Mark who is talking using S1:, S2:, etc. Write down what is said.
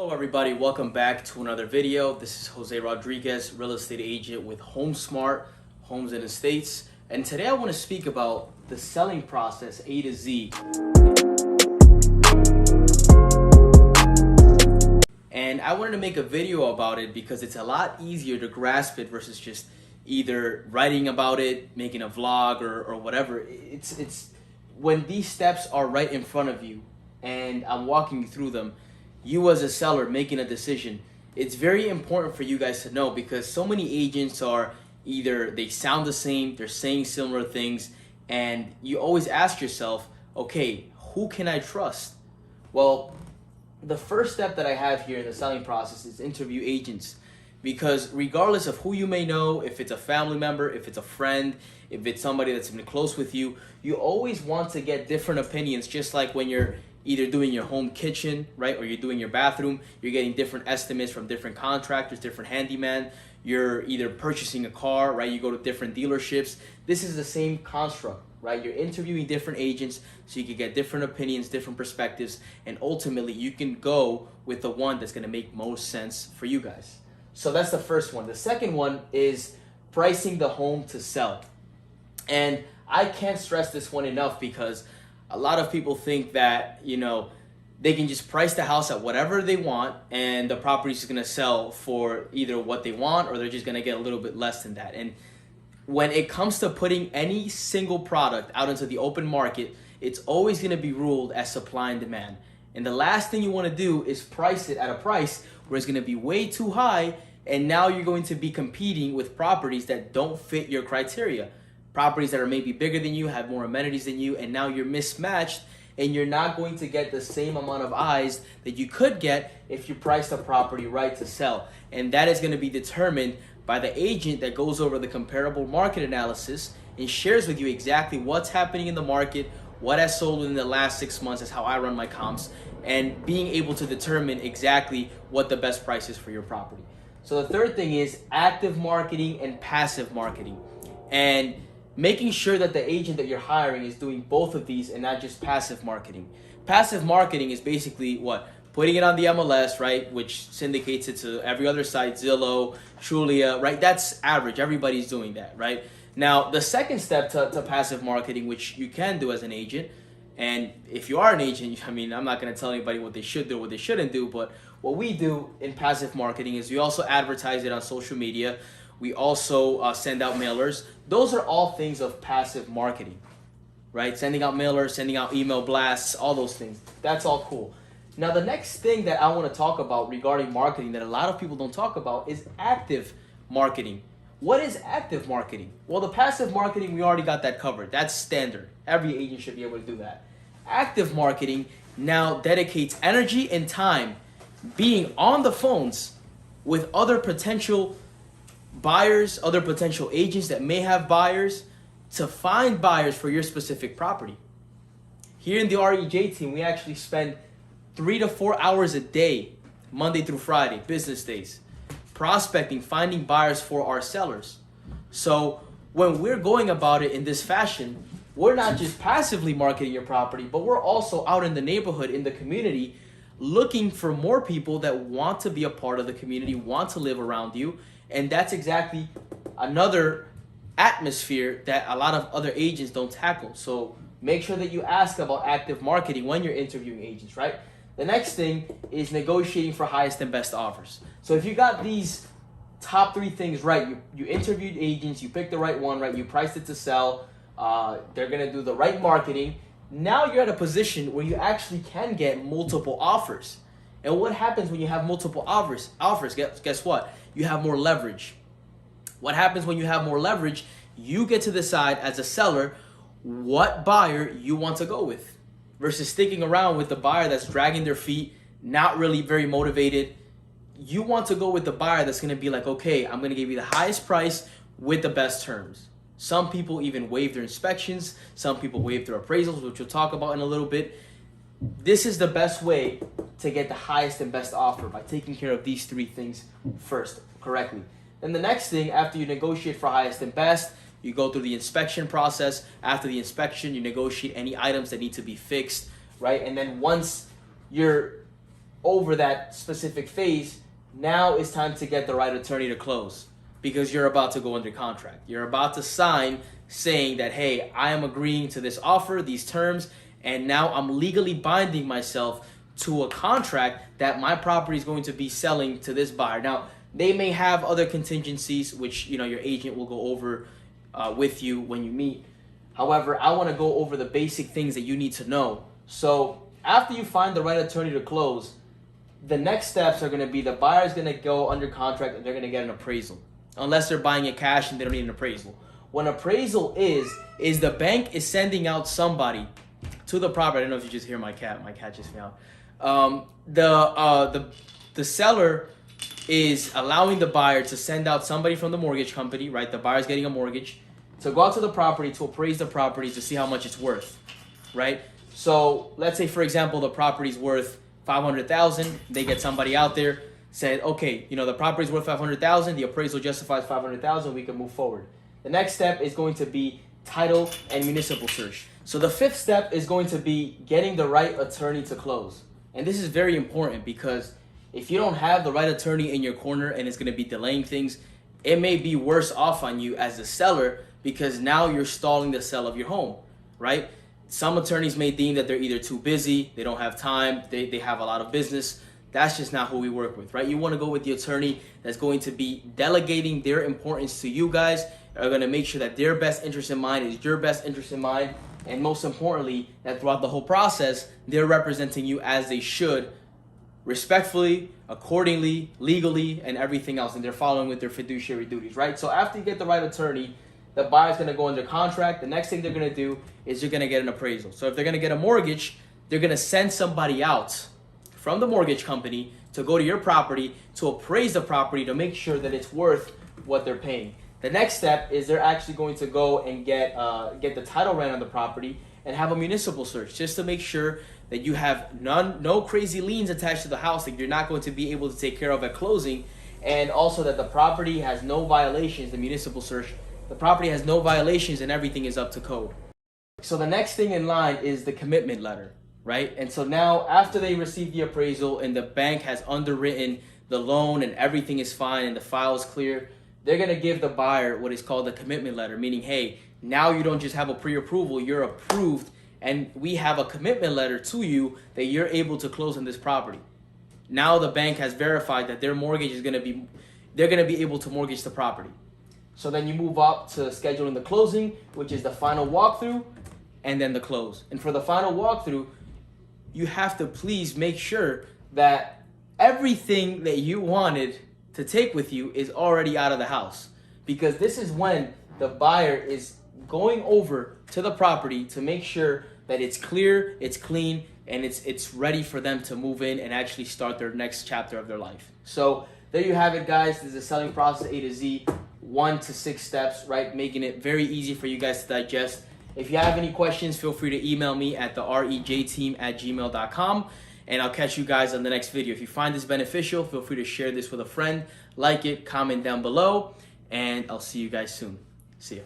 S1: Hello everybody, welcome back to another video. This is Jose Rodriguez, real estate agent with HomeSmart Homes and Estates. And today I want to speak about the selling process A to Z. And I wanted to make a video about it because it's a lot easier to grasp it versus just either writing about it, making a vlog or whatever. It's when these steps are right in front of you and I'm walking you through them, you as a seller making a decision, it's very important for you guys to know, because so many agents are either they sound the same, they're saying similar things, and you always ask yourself, okay, who can I trust? Well, the first step that I have here in the selling process is interview agents, because regardless of who you may know, if it's a family member, if it's a friend, if it's somebody that's been close with you, you always want to get different opinions, just like when you're either doing your home kitchen, right, or you're doing your bathroom, you're getting different estimates from different contractors, different handyman. You're either purchasing a car, right, you go to different dealerships. This is the same construct, right? You're interviewing different agents so you can get different opinions, different perspectives, and ultimately you can go with the one that's gonna make most sense for you guys. So that's the first one. The second one is pricing the home to sell. And I can't stress this one enough, because a lot of people think that, you know, they can just price the house at whatever they want and the property is going to sell for either what they want, or they're just going to get a little bit less than that. And when it comes to putting any single product out into the open market, it's always going to be ruled as supply and demand. And the last thing you want to do is price it at a price where it's going to be way too high, and now you're going to be competing with properties that don't fit your criteria. Properties that are maybe bigger than you, have more amenities than you, and now you're mismatched, and you're not going to get the same amount of eyes that you could get if you price the property right to sell. And that is going to be determined by the agent that goes over the comparable market analysis and shares with you exactly what's happening in the market, what has sold within the last 6 months. Is how I run my comps, and being able to determine exactly what the best price is for your property. So the third thing is active marketing and passive marketing, and making sure that the agent that you're hiring is doing both of these and not just passive marketing. Passive marketing is basically what? Putting it on the MLS, right? Which syndicates it to every other site, Zillow, Trulia, right? That's average. Everybody's doing that, right? Now, the second step to passive marketing, which you can do as an agent, and if you are an agent, I mean, I'm not going to tell anybody what they should do, what they shouldn't do, but what we do in passive marketing is we also advertise it on social media. We also send out mailers. Those are all things of passive marketing, right? Sending out mailers, sending out email blasts, all those things. That's all cool. Now, the next thing that I want to talk about regarding marketing that a lot of people don't talk about is active marketing. What is active marketing? Well, the passive marketing, we already got that covered. That's standard. Every agent should be able to do that. Active marketing now dedicates energy and time being on the phones with other potential buyers, other potential agents that may have buyers, to find buyers for your specific property. Here in the REJ team, we actually spend 3 to 4 hours a day, Monday through Friday, business days, prospecting, finding buyers for our sellers. So when we're going about it in this fashion, we're not just passively marketing your property, but we're also out in the neighborhood, in the community, looking for more people that want to be a part of the community, want to live around you. And that's exactly another atmosphere that a lot of other agents don't tackle. So make sure that you ask about active marketing when you're interviewing agents, right? The next thing is negotiating for highest and best offers. So if you got these top 3 things right, you interviewed agents, you picked the right one, right? You priced it to sell, they're gonna do the right marketing. Now you're at a position where you actually can get multiple offers. And what happens when you have multiple offers? Guess what? You have more leverage. What happens when you have more leverage? You get to decide as a seller what buyer you want to go with, versus sticking around with the buyer that's dragging their feet, not really very motivated. You want to go with the buyer that's going to be like, okay, I'm going to give you the highest price with the best terms. Some people even waive their inspections. Some people waive their appraisals, which we'll talk about in a little bit. This is the best way to get the highest and best offer, by taking care of these 3 things first correctly. Then the next thing, after you negotiate for highest and best, you go through the inspection process. After the inspection, you negotiate any items that need to be fixed, right? And then once you're over that specific phase, now it's time to get the right attorney to close, because you're about to go under contract. You're about to sign saying that, hey, I am agreeing to this offer, these terms, and now I'm legally binding myself to a contract that my property is going to be selling to this buyer. Now, they may have other contingencies, which your agent will go over with you when you meet. However, I want to go over the basic things that you need to know. So after you find the right attorney to close, the next steps are going to be the buyer is going to go under contract and they're going to get an appraisal. Unless they're buying it cash and they don't need an appraisal. What an appraisal is the bank is sending out somebody to the property. I don't know if you just hear my cat. My cat just meowed. The seller is allowing the buyer to send out somebody from the mortgage company, right? The buyer's getting a mortgage, to go out to the property to appraise the property to see how much it's worth, right? So let's say, for example, the property's worth $500,000. They get somebody out there, said, okay, the property's worth $500,000. The appraisal justifies $500,000. We can move forward. The next step is going to be title and municipal search. So the fifth step is going to be getting the right attorney to close. And this is very important, because if you don't have the right attorney in your corner and it's going to be delaying things, it may be worse off on you as the seller, because now you're stalling the sale of your home, right? Some attorneys may deem that they're either too busy, they don't have time, they have a lot of business. That's just not who we work with, right? You want to go with the attorney that's going to be delegating their importance to you guys, are going to make sure that their best interest in mind is your best interest in mind, and most importantly, that throughout the whole process, they're representing you as they should, respectfully, accordingly, legally, and everything else, and they're following with their fiduciary duties, right? So after you get the right attorney, the buyer's going to go under contract. The next thing they're going to do is you're going to get an appraisal. So if they're going to get a mortgage, they're going to send somebody out from the mortgage company to go to your property to appraise the property to make sure that it's worth what they're paying. The next step is they're actually going to go and get the title ran on the property and have a municipal search, just to make sure that you have no crazy liens attached to the house that you're not going to be able to take care of at closing, and also that the property has no violations. The municipal search, the property has no violations and everything is up to code. So the next thing in line is the commitment letter, right? And so now after they receive the appraisal and the bank has underwritten the loan and everything is fine and the file is clear, they're going to give the buyer what is called a commitment letter, meaning, hey, now you don't just have a pre-approval, you're approved, and we have a commitment letter to you that you're able to close on this property. Now the bank has verified that their mortgage is they're going to be able to mortgage the property. So then you move up to scheduling the closing, which is the final walkthrough, and then the close. And for the final walkthrough, you have to please make sure that everything that you wanted to take with you is already out of the house, because this is when the buyer is going over to the property to make sure that it's clear, it's clean, and it's ready for them to move in and actually start their next chapter of their life. So there you have it, guys. This is the selling process A to Z, 1 to 6 steps, right? Making it very easy for you guys to digest. If you have any questions, feel free to email me at therejteam@gmail.com, and I'll catch you guys on the next video. If you find this beneficial, feel free to share this with a friend, like it, comment down below, and I'll see you guys soon. See ya.